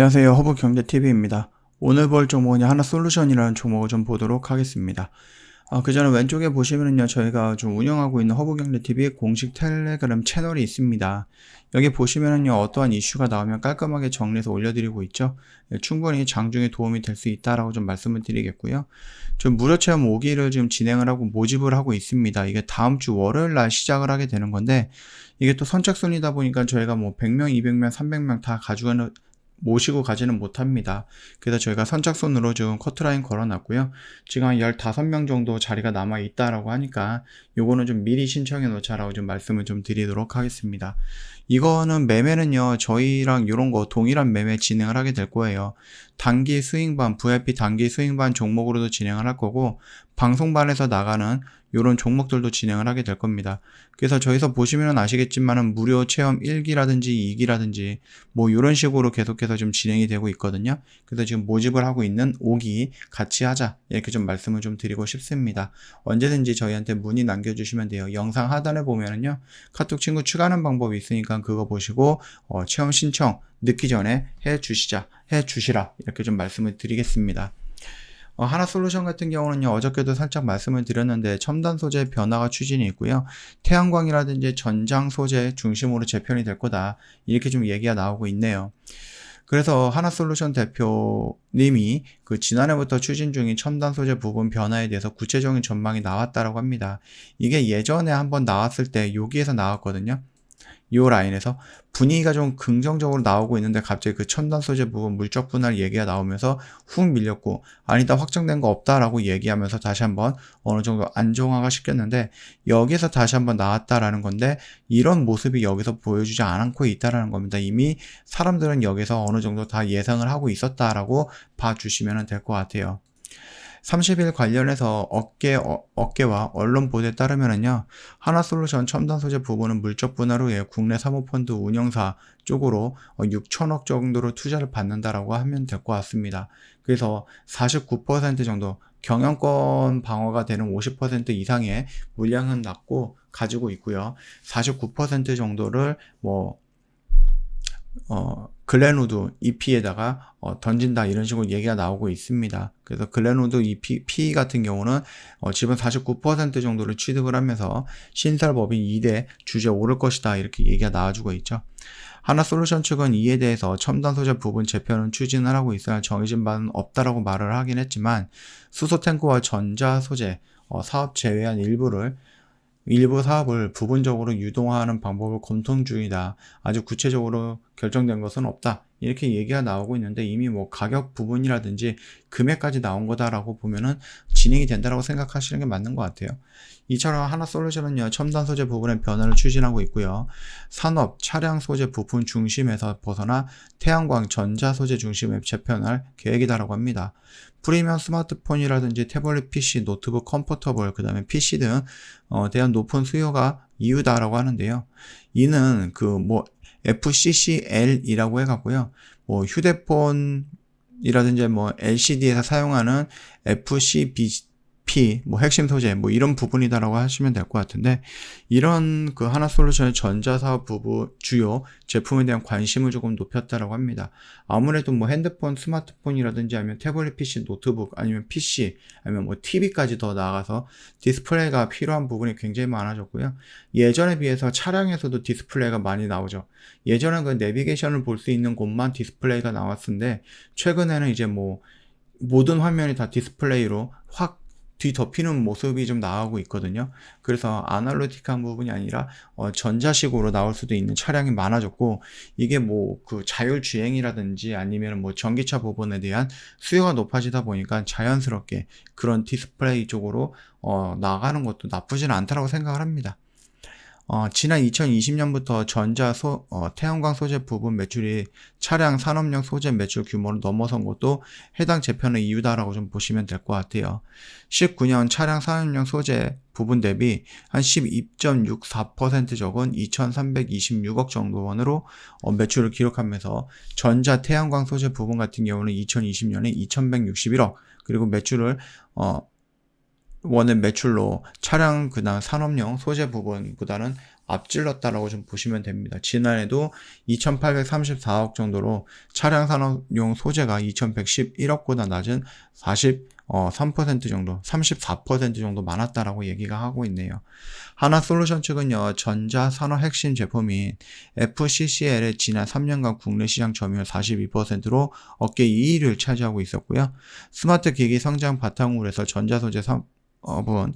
안녕하세요. 허브경제TV입니다. 오늘 볼 종목은 하나솔루션이라는 종목을 좀 보도록 하겠습니다. 그 전에 왼쪽에 보시면은요, 저희가 좀 운영하고 있는 허브경제TV 공식 텔레그램 채널이 있습니다. 여기 보시면은요, 어떠한 이슈가 나오면 깔끔하게 정리해서 올려드리고 있죠. 충분히 장중에 도움이 될 수 있다라고 좀 말씀을 드리겠고요. 좀 무료 체험 5기를 지금 진행을 하고 모집을 하고 있습니다. 이게 다음 주 월요일 날 시작을 하게 되는 건데, 이게 또 선착순이다 보니까 저희가 뭐 100명, 200명, 300명 다 모시고 가지는 못합니다. 그래서 저희가 선착순으로 지금 커트라인 걸어놨고요. 지금 한 15명 정도 자리가 남아 있다라고 하니까 요거는 좀 미리 신청해 놓자라고 좀 말씀을 좀 드리도록 하겠습니다. 이거는 매매는요, 저희랑 요런 거 동일한 매매 진행을 하게 될 거예요. 단기 수익반, VIP 단기 수익반 종목으로도 진행을 할 거고, 방송반에서 나가는 요런 종목들도 진행을 하게 될 겁니다. 그래서 저기서 보시면 아시겠지만은 무료 체험 1기라든지 2기라든지 뭐 요런 식으로 계속해서 좀 진행이 되고 있거든요. 그래서 지금 모집을 하고 있는 5기 같이 하자, 이렇게 좀 말씀을 좀 드리고 싶습니다. 언제든지 저희한테 문의 남겨주시면 돼요. 영상 하단에 보면은요, 카톡 친구 추가하는 방법이 있으니까 그거 보시고 체험 신청 늦기 전에 해 주시라, 이렇게 좀 말씀을 드리겠습니다. 하나솔루션 같은 경우는요, 어저께도 살짝 말씀을 드렸는데 첨단 소재 변화가 추진이 있고요. 태양광이라든지 전장 소재 중심으로 재편이 될 거다, 이렇게 좀 얘기가 나오고 있네요. 그래서 하나솔루션 대표님이 그 지난해부터 추진 중인 첨단 소재 부분 변화에 대해서 구체적인 전망이 나왔다라고 합니다. 이게 예전에 한번 나왔을 때 여기에서 나왔거든요. 이 라인에서 분위기가 좀 긍정적으로 나오고 있는데 갑자기 그 첨단 소재 부분 물적 분할 얘기가 나오면서 훅 밀렸고, 아니다, 확정된 거 없다라고 얘기하면서 다시 한번 어느 정도 안정화가 시켰는데, 여기서 다시 한번 나왔다라는 건데, 이런 모습이 여기서 보여주지 않고 있다라는 겁니다. 이미 사람들은 여기서 어느 정도 다 예상을 하고 있었다라고 봐주시면 될 것 같아요. 30일 관련해서 업계와 언론 보도에 따르면은요, 하나솔루션 첨단 소재 부분은 물적 분할 후에 국내 사모펀드 운영사 쪽으로 6천억 정도로 투자를 받는다라고 하면 될 것 같습니다. 그래서 49% 정도, 경영권 방어가 되는 50% 이상의 물량은 가지고 있고요. 49% 정도를 글렌우드 EP에다가 던진다, 이런 식으로 얘기가 나오고 있습니다. 그래서 글렌우드 EP 같은 경우는 지분 49% 정도를 취득을 하면서 신설법인 2대 주주에 오를 것이다, 이렇게 얘기가 나와주고 있죠. 하나솔루션 측은 이에 대해서 첨단 소재 부분 재편은 추진을 하고 있으나 정해진 바는 없다라고 말을 하긴 했지만, 수소탱크와 전자 소재 사업 제외한 일부 사업을 부분적으로 유동화하는 방법을 검토 중이다. 아주 구체적으로 결정된 것은 없다, 이렇게 얘기가 나오고 있는데, 이미 가격 부분이라든지 금액까지 나온 거다라고 보면은 진행이 된다라고 생각하시는 게 맞는 것 같아요. 이처럼 하나솔루션은요, 첨단 소재 부분의 변화를 추진하고 있고요. 산업, 차량 소재 부품 중심에서 벗어나 태양광, 전자 소재 중심에 재편할 계획이다라고 합니다. 프리미엄 스마트폰이라든지 태블릿 PC, 노트북, 컴포터블, 그 다음에 PC 등 대한 높은 수요가 이유다라고 하는데요. 이는 FCCL이라고 해갖고요, 휴대폰이라든지 LCD에서 사용하는 FCB 핵심 소재 이런 부분이다라고 하시면 될 것 같은데, 이런 하나솔루션의 전자사업 부분 주요 제품에 대한 관심을 조금 높였다라고 합니다. 아무래도 핸드폰, 스마트폰이라든지 아니면 태블릿 PC, 노트북, 아니면 PC, 아니면 TV까지 더 나아가서 디스플레이가 필요한 부분이 굉장히 많아졌고요. 예전에 비해서 차량에서도 디스플레이가 많이 나오죠. 예전에 그 내비게이션을 볼 수 있는 곳만 디스플레이가 나왔는데, 최근에는 이제 모든 화면이 다 디스플레이로 확 뒤덮이는 모습이 좀 나오고 있거든요. 그래서 아날로틱한 부분이 아니라 전자식으로 나올 수도 있는 차량이 많아졌고, 이게 자율주행이라든지 아니면 전기차 부분에 대한 수요가 높아지다 보니까 자연스럽게 그런 디스플레이 쪽으로 나가는 것도 나쁘지는 않다라고 생각을 합니다. 지난 2020년부터 태양광 소재 부분 매출이 차량 산업용 소재 매출 규모를 넘어선 것도 해당 재편의 이유다라고 좀 보시면 될 것 같아요. 19년 차량 산업용 소재 부분 대비 한 12.64% 적은 2,326억 정도 원으로 매출을 기록하면서, 전자 태양광 소재 부분 같은 경우는 2020년에 2,161억, 그리고 매출을 원의 매출로 차량 그다음 산업용 소재 부분보다는 앞질렀다라고 좀 보시면 됩니다. 지난해도 2,834억 정도로 차량 산업용 소재가 2,111억보다 낮은 3% 정도, 34% 정도 많았다라고 얘기가 하고 있네요. 하나솔루션 측은요, 전자산업 핵심 제품인 FCCL의 지난 3년간 국내 시장 점유율 42%로 업계 2위를 차지하고 있었고요. 스마트 기기 성장 바탕으로 해서 전자소재 부분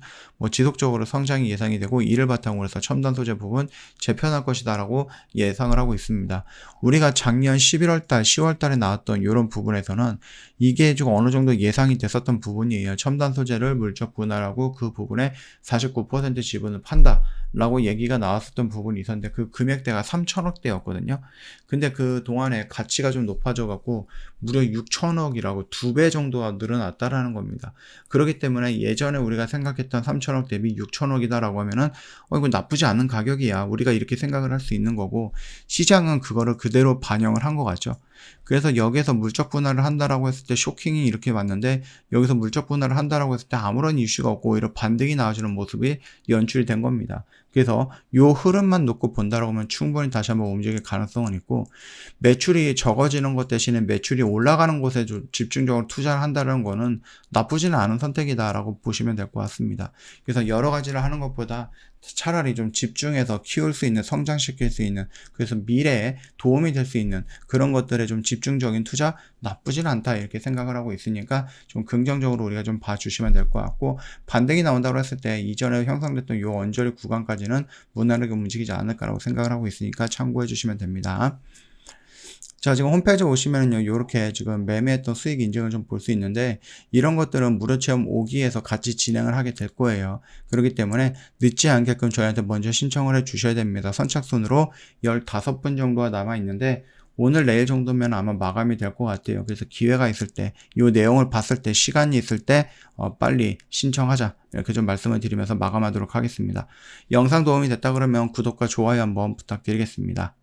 지속적으로 성장이 예상이 되고, 이를 바탕으로 해서 첨단 소재 부분 재편할 것이다라고 예상을 하고 있습니다. 우리가 작년 11월달, 10월달에 나왔던 이런 부분에서는 이게 좀 어느 정도 예상이 됐었던 부분이에요. 첨단 소재를 물적 분할하고 그 부분에 49% 지분을 판다라고 얘기가 나왔었던 부분이 있었는데, 그 금액대가 3천억대였거든요. 근데 그 동안에 가치가 좀 높아져 갖고 무려 6천억이라고 2배 정도가 늘어났다라는 겁니다. 그렇기 때문에 예전에 우리가 생각했던 3천억 대비 6천억이다라고 하면은 이거 나쁘지 않은 가격이야, 우리가 이렇게 생각을 할 수 있는 거고, 시장은 그거를 그대로 반영을 한 것 같죠. 그래서 여기에서 물적 분할을 한다라고 했을 때 쇼킹이 이렇게 왔는데, 여기서 물적 분할을 한다라고 했을 때 아무런 이슈가 없고 오히려 반등이 나와주는 모습이 연출이 된 겁니다. 그래서 요 흐름만 놓고 본다라고 하면 충분히 다시 한번 움직일 가능성은 있고, 매출이 적어지는 것 대신에 매출이 올라가는 곳에 좀 집중적으로 투자를 한다는 거는 나쁘지는 않은 선택이다라고 보시면 될 것 같습니다. 그래서 여러 가지를 하는 것보다 차라리 좀 집중해서 키울 수 있는, 성장시킬 수 있는, 그래서 미래에 도움이 될 수 있는 그런 것들에 좀 집중적인 투자 나쁘진 않다, 이렇게 생각을 하고 있으니까 좀 긍정적으로 우리가 좀 봐주시면 될 것 같고, 반등이 나온다고 했을 때 이전에 형성됐던 요 언저리 구간까지는 무난하게 움직이지 않을까라고 생각을 하고 있으니까 참고해 주시면 됩니다. 자, 지금 홈페이지 오시면은요, 요렇게 지금 매매했던 수익 인증을 좀 볼 수 있는데, 이런 것들은 무료 체험 5기에서 같이 진행을 하게 될 거예요. 그렇기 때문에 늦지 않게끔 저희한테 먼저 신청을 해 주셔야 됩니다. 선착순으로 15분 정도가 남아 있는데, 오늘 내일 정도면 아마 마감이 될 것 같아요. 그래서 기회가 있을 때, 이 내용을 봤을 때, 시간이 있을 때 빨리 신청하자, 이렇게 좀 말씀을 드리면서 마감하도록 하겠습니다. 영상 도움이 됐다 그러면 구독과 좋아요 한번 부탁드리겠습니다.